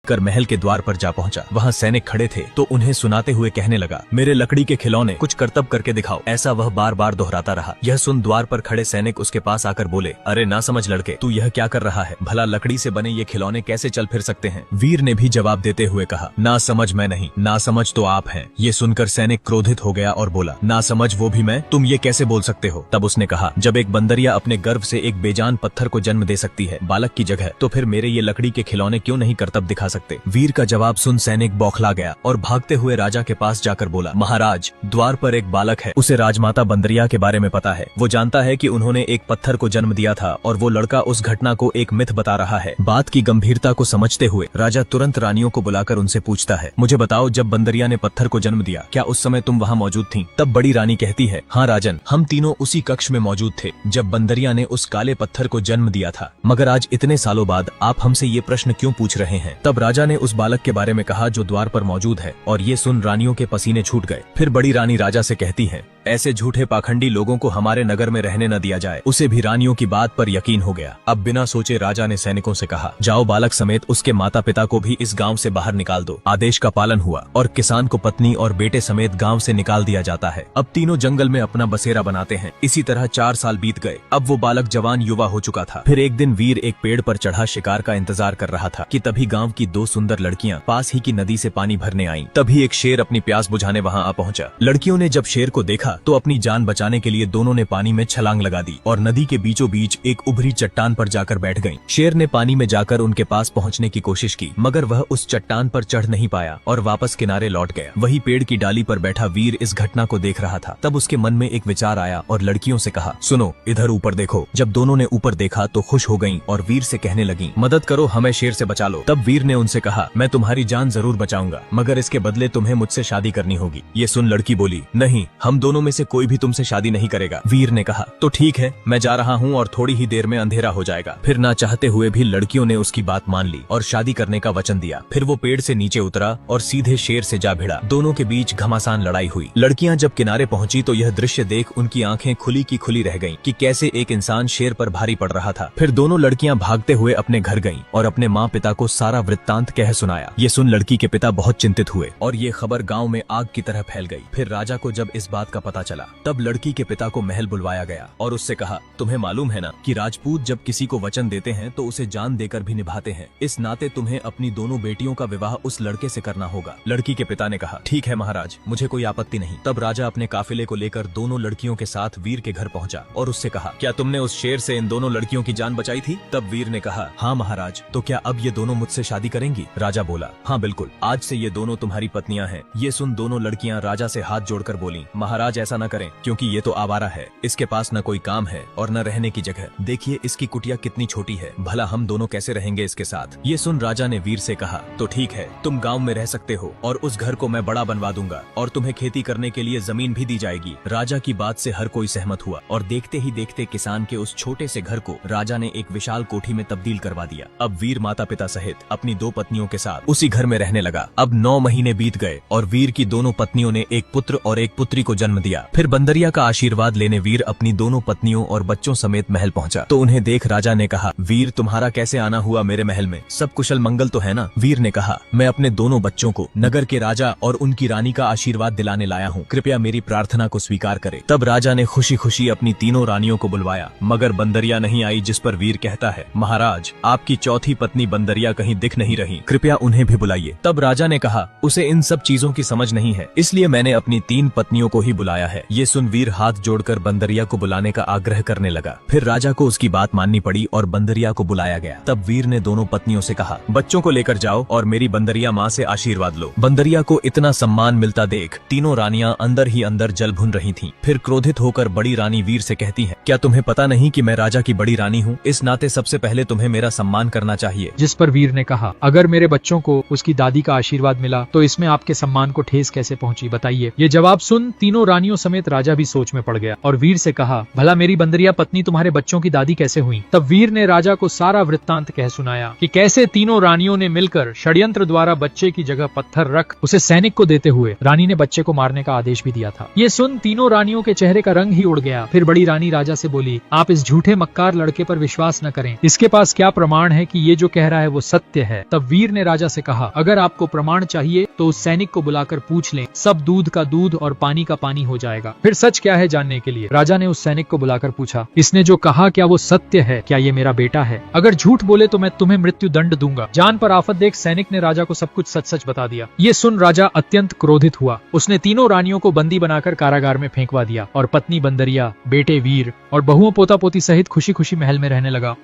कर महल के द्वार पर जा पहुंचा। वहाँ सैनिक खड़े थे तो उन्हें सुनाते हुए कहने लगा, मेरे लकड़ी के खिलौने, कुछ करतब करके दिखाओ। ऐसा वह बार बार दोहराता रहा। यह सुन द्वार पर खड़े सैनिक उसके पास आकर बोले, अरे ना समझ लड़के, तू यह क्या कर रहा है? भला लकड़ी से बने ये खिलौने कैसे चल फिर सकते हैं? वीर ने भी जवाब देते हुए कहा, ना समझ मैं नहीं, ना समझ तो आप हैं। ये सुनकर सैनिक क्रोधित हो गया और बोला, ना समझ वो भी मैं? तुम ये कैसे बोल सकते हो? तब उसने कहा, जब एक बंदरिया अपने गर्भ से एक बेजान पत्थर को जन्म दे सकती है बालक की जगह, तो फिर मेरे ये लकड़ी के खिलौने क्यों नहीं करतब दिखा सकते? वीर का जवाब सुन सैनिक बौखला गया और भागते हुए राजा के पास जाकर बोला, महाराज, द्वार पर एक बालक है, उसे राजमाता बंदरिया के बारे में पता है। वो जानता है कि उन्होंने एक पत्थर को जन्म दिया था और वो लड़का उस घटना को एक मिथ बता रहा है। बात की गंभीरता को समझते हुए राजा तुरंत रानियों को बुलाकर उनसे पूछता है, मुझे बताओ, जब बंदरिया ने पत्थर को जन्म दिया, क्या उस समय तुम वहाँ मौजूद थीं? तब बड़ी रानी कहती है, हाँ राजन, हम तीनों उसी कक्ष में मौजूद थे जब बंदरिया ने उस काले पत्थर को जन्म दिया था। मगर आज इतने सालों बाद आप हमसे ये प्रश्न क्यों पूछ रहे हैं? तब राजा ने उस बालक के बारे में कहा जो द्वार पर मौजूद है, और ये सुन रानियों के पसीने छूट गए। फिर बड़ी रानी राजा से कहती है, ऐसे झूठे पाखंडी लोगों को हमारे नगर में रहने न दिया जाए। उसे भी रानियों की बात पर यकीन हो गया। अब बिना सोचे राजा ने सैनिकों से कहा, जाओ बालक समेत उसके माता पिता को भी इस गांव से बाहर निकाल दो। आदेश का पालन हुआ और किसान को पत्नी और बेटे समेत गांव से निकाल दिया जाता है। अब तीनों जंगल में अपना बसेरा बनाते हैं। इसी तरह 4 साल बीत गए। अब वो बालक जवान युवा हो चुका था। फिर एक दिन वीर एक पेड़ पर चढ़ा शिकार का इंतजार कर रहा था कि तभी गाँव की 2 सुंदर लड़कियां पास ही की नदी से पानी भरने आईं। तभी एक शेर अपनी प्यास बुझाने वहाँ आ पहुँचा। लड़कियों ने जब शेर को देखा तो अपनी जान बचाने के लिए दोनों ने पानी में छलांग लगा दी और नदी के बीचों बीच एक उभरी चट्टान पर जाकर बैठ गईं। शेर ने पानी में जाकर उनके पास पहुंचने की कोशिश की, मगर वह उस चट्टान पर चढ़ नहीं पाया और वापस किनारे लौट गया। वही पेड़ की डाली पर बैठा वीर इस घटना को देख रहा था। तब उसके मन में एक विचार आया और लड़कियों से कहा, सुनो, इधर ऊपर देखो। जब दोनों ने ऊपर देखा तो खुश हो गईं और वीर से कहने लगीं, मदद करो, हमें शेर से बचा लो। तब वीर ने उनसे कहा, मैं तुम्हारी जान जरूर बचाऊंगा, मगर इसके बदले तुम्हें मुझसे शादी करनी होगी। ये सुन लड़की बोली, नहीं, हम दोनों में से कोई भी तुमसे शादी नहीं करेगा। वीर ने कहा, तो ठीक है, मैं जा रहा हूँ और थोड़ी ही देर में अंधेरा हो जाएगा। फिर ना चाहते हुए भी लड़कियों ने उसकी बात मान ली और शादी करने का वचन दिया। फिर वो पेड़ से नीचे उतरा और सीधे शेर से जा भिड़ा। दोनों के बीच घमासान लड़ाई हुई। लड़कियां जब किनारे पहुंची तो यह दृश्य देख उनकी आंखें खुली की खुली रह गईं कि कैसे एक इंसान शेर पर भारी पड़ रहा था। फिर दोनों लड़कियां भागते हुए अपने घर गईं और अपने माँ पिता को सारा वृत्तांत कह सुनाया। ये सुन लड़की के पिता बहुत चिंतित हुए और ये खबर गाँव में आग की तरह फैल गई। फिर राजा को जब इस बात का पता चला तब लड़की के पिता को महल बुलवाया गया और उससे कहा, तुम्हें मालूम है ना कि राजपूत जब किसी को वचन देते हैं तो उसे जान देकर भी निभाते हैं। इस नाते तुम्हें अपनी दोनों बेटियों का विवाह उस लड़के से करना होगा। लड़की के पिता ने कहा, ठीक है महाराज, मुझे कोई आपत्ति नहीं। तब राजा अपने काफिले को लेकर दोनों लड़कियों के साथ वीर के घर पहुंचा और उससे कहा, क्या तुमने उस शेर से इन दोनों लड़कियों की जान बचाई थी? तब वीर ने कहा, हाँ महाराज। तो क्या अब ये दोनों मुझसे शादी करेंगी? राजा बोला, हाँ बिल्कुल, आज से ये दोनों तुम्हारी पत्नियां हैं। ये सुन दोनों लड़कियां राजा से हाथ जोड़कर बोली, महाराज ऐसा न करें, क्योंकि ये तो आवारा है, इसके पास न कोई काम है और न रहने की जगह। देखिए इसकी कुटिया कितनी छोटी है, भला हम दोनों कैसे रहेंगे इसके साथ? ये सुन राजा ने वीर से कहा, तो ठीक है, तुम गांव में रह सकते हो और उस घर को मैं बड़ा बनवा दूंगा और तुम्हें खेती करने के लिए जमीन भी दी जाएगी। राजा की बात से हर कोई सहमत हुआ और देखते ही देखते किसान के उस छोटे से घर को राजा ने एक विशाल कोठी में तब्दील करवा दिया। अब वीर माता पिता सहित अपनी 2 पत्नियों के साथ उसी घर में रहने लगा। अब 9 महीने बीत गए और वीर की दोनों पत्नियों ने एक पुत्र और एक पुत्री को जन्म दिया। फिर बंदरिया का आशीर्वाद लेने वीर अपनी दोनों पत्नियों और बच्चों समेत महल पहुंचा तो उन्हें देख राजा ने कहा, वीर तुम्हारा कैसे आना हुआ मेरे महल में? सब कुशल मंगल तो है ना? वीर ने कहा, मैं अपने दोनों बच्चों को नगर के राजा और उनकी रानी का आशीर्वाद दिलाने लाया हूँ, कृपया मेरी प्रार्थना को स्वीकार करे। तब राजा ने खुशी खुशी अपनी तीनों रानियों को बुलवाया, मगर बंदरिया नहीं आई, जिस पर वीर कहता है, महाराज आपकी चौथी पत्नी बंदरिया कहीं दिख नहीं रही, कृपया उन्हें भी बुलाइए। तब राजा ने कहा, उसे इन सब चीजों की समझ नहीं है, इसलिए मैंने अपनी 3 पत्नियों को ही बुलाया है। ये सुन वीर हाथ जोड़कर बंदरिया को बुलाने का आग्रह करने लगा। फिर राजा को उसकी बात माननी पड़ी और बंदरिया को बुलाया गया। तब वीर ने दोनों पत्नियों से कहा, बच्चों को लेकर जाओ और मेरी बंदरिया माँ से आशीर्वाद लो। बंदरिया को इतना सम्मान मिलता देख तीनों रानियां अंदर ही अंदर जल भुन रही थीं। फिर क्रोधित होकर बड़ी रानी वीर से कहती है, क्या तुम्हें पता नहीं कि मैं राजा की बड़ी रानी हूँ? इस नाते सबसे पहले तुम्हें मेरा सम्मान करना चाहिए। जिस पर वीर ने कहा, अगर मेरे बच्चों को उसकी दादी का आशीर्वाद मिला तो इसमें आपके सम्मान को ठेस कैसे पहुँची, बताइए। ये जवाब सुन तीनों रानियों समेत राजा भी सोच में पड़ गया और वीर से कहा, भला मेरी बंदरिया पत्नी तुम्हारे बच्चों की दादी कैसे हुई? तब वीर ने राजा को सारा वृत्तांत कह सुनाया कि कैसे तीनों रानियों ने मिलकर षड्यंत्र द्वारा बच्चे की जगह पत्थर रख उसे सैनिक को देते हुए रानी ने बच्चे को मारने का आदेश भी दिया था। ये सुन तीनों रानियों के चेहरे का रंग ही उड़ गया। फिर बड़ी रानी राजा से बोली, आप इस झूठे मक्कार लड़के पर विश्वास न करें, इसके पास क्या प्रमाण है कि ये जो कह रहा है वो सत्य है? तब वीर ने राजा से कहा, अगर आपको प्रमाण चाहिए तो उस सैनिक को बुलाकर पूछ लें, सब दूध का दूध और पानी का पानी हो जाएगा। फिर सच क्या है जानने के लिए राजा ने उस सैनिक को बुलाकर पूछा, इसने जो कहा क्या वो सत्य है? क्या ये मेरा बेटा है? अगर झूठ बोले तो मैं तुम्हें मृत्यु दंड दूंगा। जान पर आफत देख सैनिक ने राजा को सब कुछ सच सच बता दिया। ये सुन राजा अत्यंत क्रोधित हुआ। उसने तीनों रानियों को बंदी बनाकर कारागार में फेंकवा दिया और पत्नी बंदरिया, बेटे वीर और बहुओं पोता पोती सहित खुशी खुशी महल में रहने लगा।